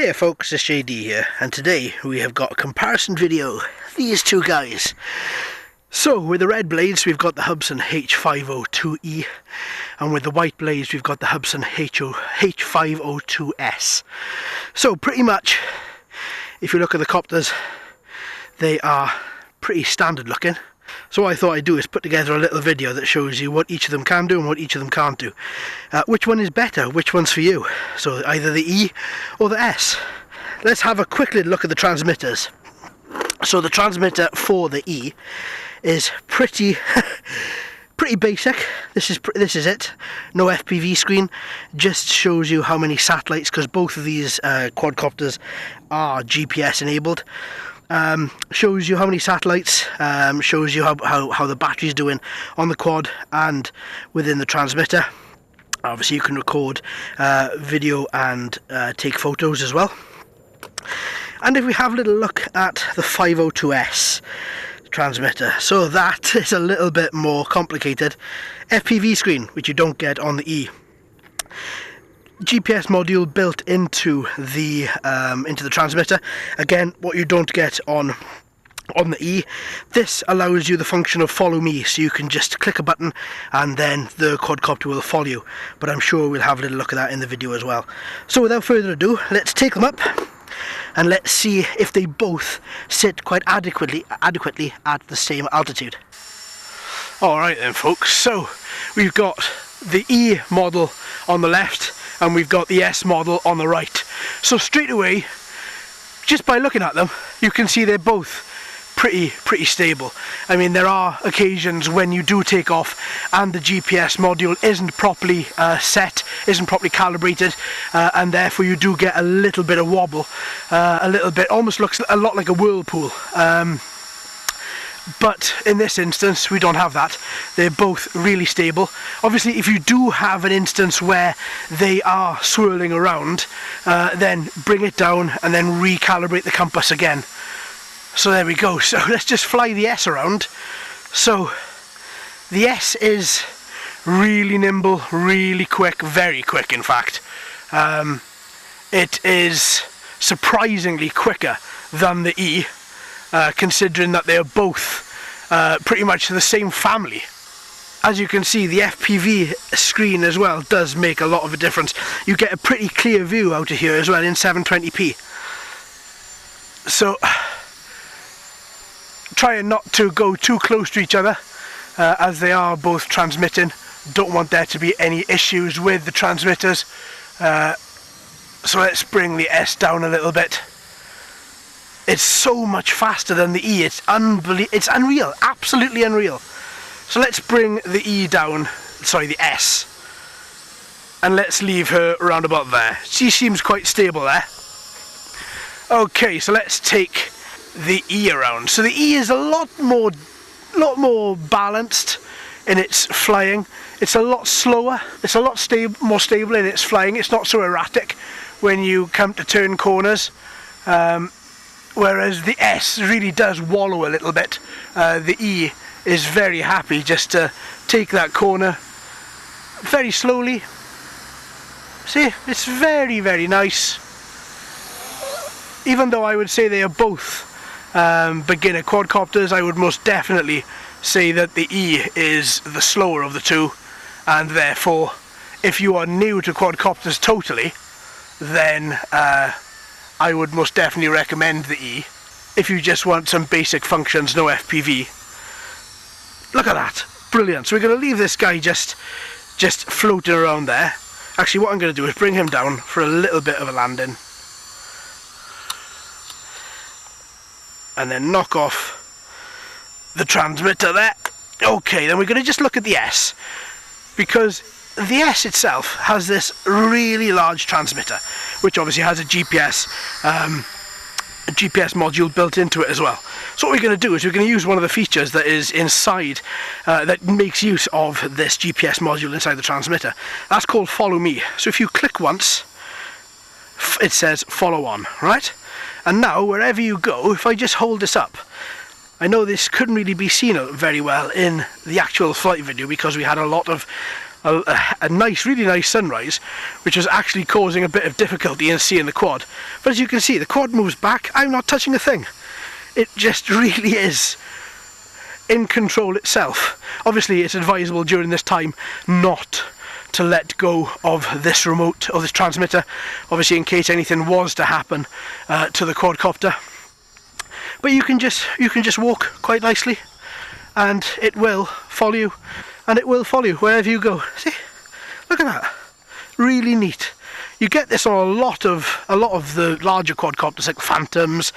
Hey folks, it's JD here, and today we have got a comparison video. These two guys. So with the red blades we've got the Hubsan H502E, and with the white blades we've got the Hubsan H502S. So pretty much, if you look at the copters, they are pretty standard looking. So what I thought I'd do is put together a little video that shows you what each of them can do and what each of them can't do. Which one is better, which one's for you. So either the E or the S. Let's have a quick little look at the transmitters. So the transmitter for the E is pretty basic. This is it. No FPV screen. Just shows you how many satellites, because both of these quadcopters are GPS enabled. Shows you how many satellites, shows you how the battery's doing on the quad and within the transmitter. Obviously you can record video and take photos as well. And if we have a little look at the H502S transmitter, so that is a little bit more complicated. FPV screen, which you don't get on the E. GPS module built into the transmitter. Again, what you don't get on the E. This allows you the function of follow me, so you can just click a button and then the quadcopter will follow you. But I'm sure we'll have a little look at that in the video as well. So without further ado, let's take them up and let's see if they both sit quite adequately at the same altitude. Alright then folks, so we've got the E model on the left and we've got the S model on the right. So straight away, just by looking at them, you can see they're both pretty stable. I mean, there are occasions when you do take off and the GPS module isn't properly set, isn't properly calibrated, and therefore you do get a little bit of wobble, a little bit, almost looks a lot like a whirlpool. But in this instance we don't have that. They're both really stable. Obviously if you do have an instance where they are swirling around, then bring it down and then recalibrate the compass again. So there we go. So let's just fly the S around. So the S is really nimble, really quick, very quick in fact. It is surprisingly quicker than the E, considering that they are both pretty much the same family. As you can see, the FPV screen as well does make a lot of a difference. You get a pretty clear view out of here as well in 720p. So trying not to go too close to each other, as they are both transmitting. Don't want there to be any issues with the transmitters. So let's bring the S down a little bit. It's so much faster than the E. It's unreal, absolutely unreal. So let's bring the E down, sorry, the S, and let's leave her around about there. She seems quite stable there. Okay, so let's take the E around. So the E is a lot more balanced in its flying. It's a lot slower. It's a lot more stable in its flying. It's not so erratic when you come to turn corners. Whereas the S really does wallow a little bit. The E is very happy just to take that corner very slowly. See, it's very nice. Even though I would say they are both beginner quadcopters, I would most definitely say that the E is the slower of the two, and therefore if you are new to quadcopters totally, then I would most definitely recommend the E. If you just want some basic functions, no FPV. Look at that, brilliant. So we're going to leave this guy just floating around there. Actually, what I'm going to do is bring him down for a little bit of a landing, and then knock off the transmitter there. Okay, then we're going to just look at the S, because the S itself has this really large transmitter, which obviously has a GPS module built into it as well. So what we're going to do is we're going to use one of the features that is inside, that makes use of this GPS module inside the transmitter. That's called Follow Me. So if you click once, it says follow on, right? And now wherever you go, if I just hold this up, I know this couldn't really be seen very well in the actual flight video because we had a lot of a nice, really nice sunrise, which was actually causing a bit of difficulty in seeing the quad. But as you can see, the quad moves back. I'm not touching a thing. It just really is in control itself. Obviously it's advisable during this time not to let go of this remote, or this transmitter, obviously in case anything was to happen to the quadcopter. But you can just walk quite nicely, and it will follow you, and it will follow you wherever you go. See, look at that, really neat. You get this on a lot of the larger quadcopters like Phantoms,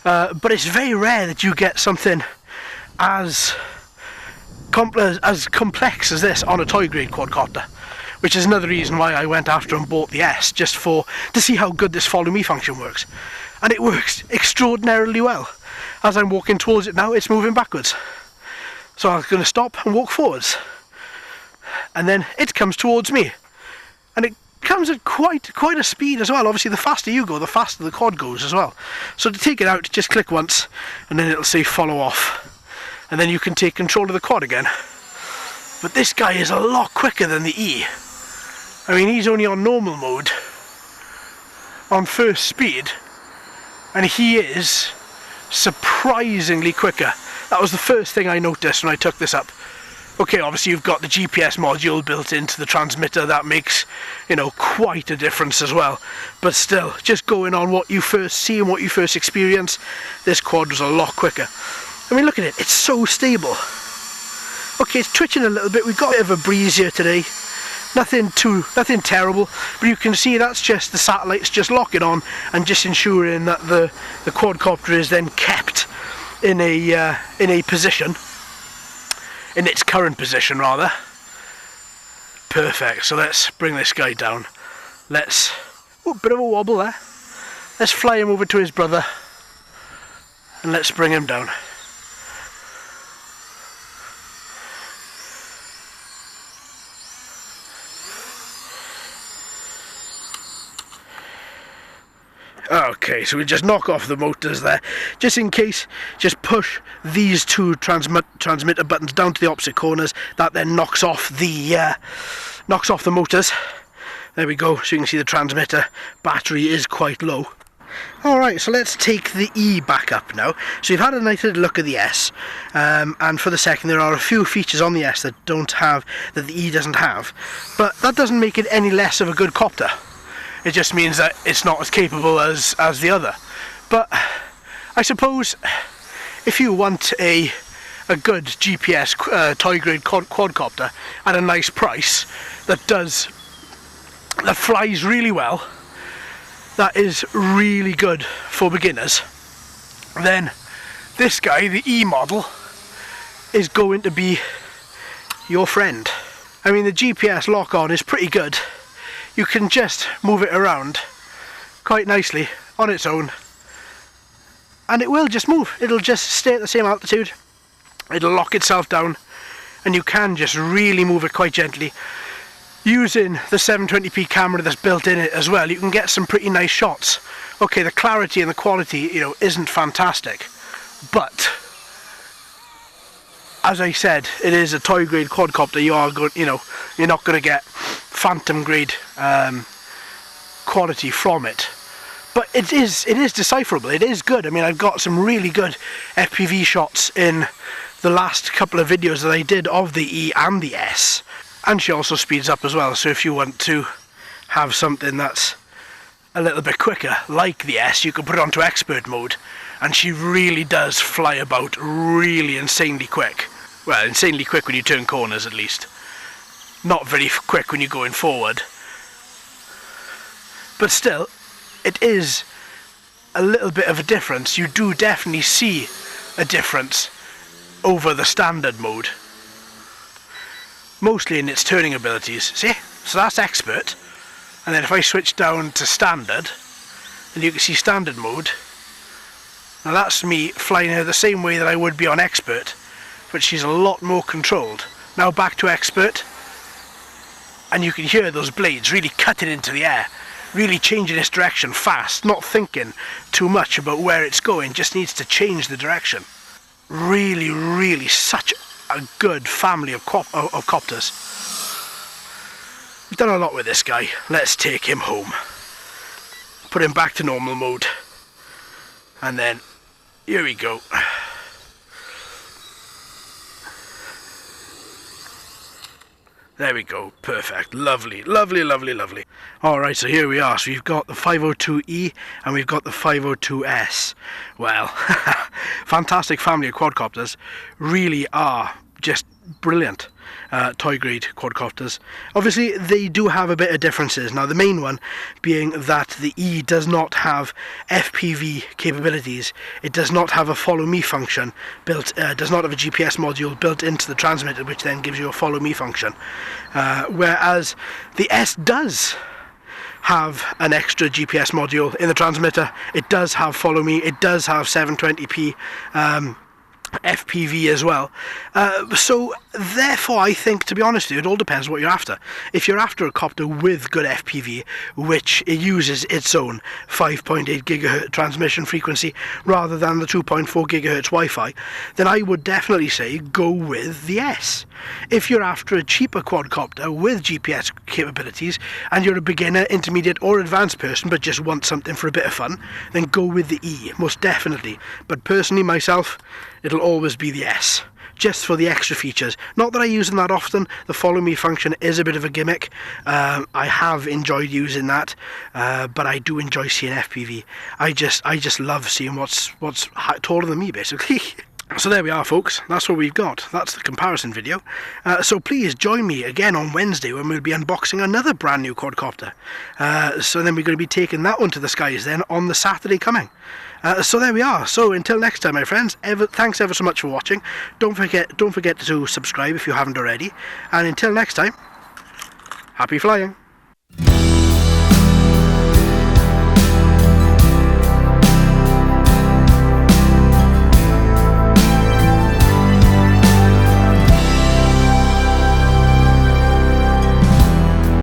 but it's very rare that you get something as complex as this on a toy grade quadcopter, which is another reason why I went after and bought the S, just to see how good this follow me function works. And it works extraordinarily well. As I'm walking towards it now, it's moving backwards. So I'm going to stop and walk forwards. And then it comes towards me. And it comes at quite a speed as well. Obviously the faster you go, the faster the quad goes as well. So to take it out, just click once, and then it'll say follow off. And then you can take control of the quad again. But this guy is a lot quicker than the E. I mean, he's only on normal mode, on first speed, and he is surprisingly quicker. That was the first thing I noticed when I took this up. Okay, obviously you've got the GPS module built into the transmitter. That makes, you know, quite a difference as well. But still, just going on what you first see and what you first experience, this quad was a lot quicker. I mean, look at it, it's so stable. Okay, it's twitching a little bit. We've got a bit of a breeze here today. Nothing terrible, but you can see that's just the satellites just locking on and just ensuring that the quadcopter is then kept in a position, in its current position rather. Perfect. So let's bring this guy down. Oh, bit of a wobble there. Let's fly him over to his brother and let's bring him down. Okay, so we just knock off the motors there, just in case. Just push these two transmitter buttons down to the opposite corners. That then knocks off the motors. There we go. So you can see the transmitter battery is quite low. Alright, so let's take the E back up now. So you've had a nice little look at the S, and for the second, there are a few features on the S that the E doesn't have, but that doesn't make it any less of a good copter. It just means that it's not as capable as the other. But I suppose if you want a good GPS toy grade quadcopter at a nice price that flies really well, that is really good for beginners, then this guy, the E model, is going to be your friend. I mean, the GPS lock on is pretty good. You can just move it around quite nicely on its own, and it will just move. It'll just stay at the same altitude, it'll lock itself down, and you can just really move it quite gently. Using the 720p camera that's built in it as well, you can get some pretty nice shots. Okay, the clarity and the quality, you know, isn't fantastic, but as I said, it is a toy grade quadcopter. You're not going to get Phantom grade quality from it, but it is decipherable. It is good. I mean, I've got some really good FPV shots in the last couple of videos that I did of the E and the S, and she also speeds up as well. So if you want to have something that's a little bit quicker, like the S, you can put it onto expert mode, and she really does fly about really insanely quick. Well, insanely quick when you turn corners, at least. Not very quick when you're going forward. But still, it is a little bit of a difference. You do definitely see a difference over the standard mode. Mostly in its turning abilities. See? So that's expert. And then if I switch down to standard, and you can see standard mode. Now that's me flying her the same way that I would be on expert, but she's a lot more controlled. Now back to expert. And you can hear those blades really cutting into the air, really changing its direction fast, not thinking too much about where it's going, just needs to change the direction. Really, really such a good family of copters. we've done a lot with this guy. Let's take him home. Put him back to normal mode. And then, here we go. There we go, perfect, lovely, lovely, lovely, lovely. Alright, so here we are, so we've got the 502E and we've got the 502S. Well, fantastic family of quadcopters, really are just brilliant toy grade quadcopters. Obviously they do have a bit of differences. Now the main one being that the E does not have FPV capabilities. It does not have a follow me function built, does not have a GPS module built into the transmitter, which then gives you a follow me function, whereas the S does have an extra GPS module in the transmitter. It does have follow me, it does have 720p FPV as well, so therefore I think, to be honest with you, it all depends what you're after. If you're after a copter with good FPV, which it uses its own 5.8 gigahertz transmission frequency rather than the 2.4 gigahertz Wi-Fi, then I would definitely say go with the S. If you're after a cheaper quadcopter with GPS capabilities and you're a beginner, intermediate or advanced person but just want something for a bit of fun, then go with the E, most definitely. But personally myself, it'll always be the S, just for the extra features. Not that I use them that often. The follow me function is a bit of a gimmick. I have enjoyed using that, but I do enjoy seeing FPV. I just love seeing what's taller than me, basically. So there we are, folks, that's what we've got. That's the comparison video. So please join me again on Wednesday when we'll be unboxing another brand new quadcopter. So then we're going to be taking that one to the skies then on the Saturday coming. So there we are. So until next time, my friends, thanks ever so much for watching. Don't forget to subscribe if you haven't already. And until next time, happy flying.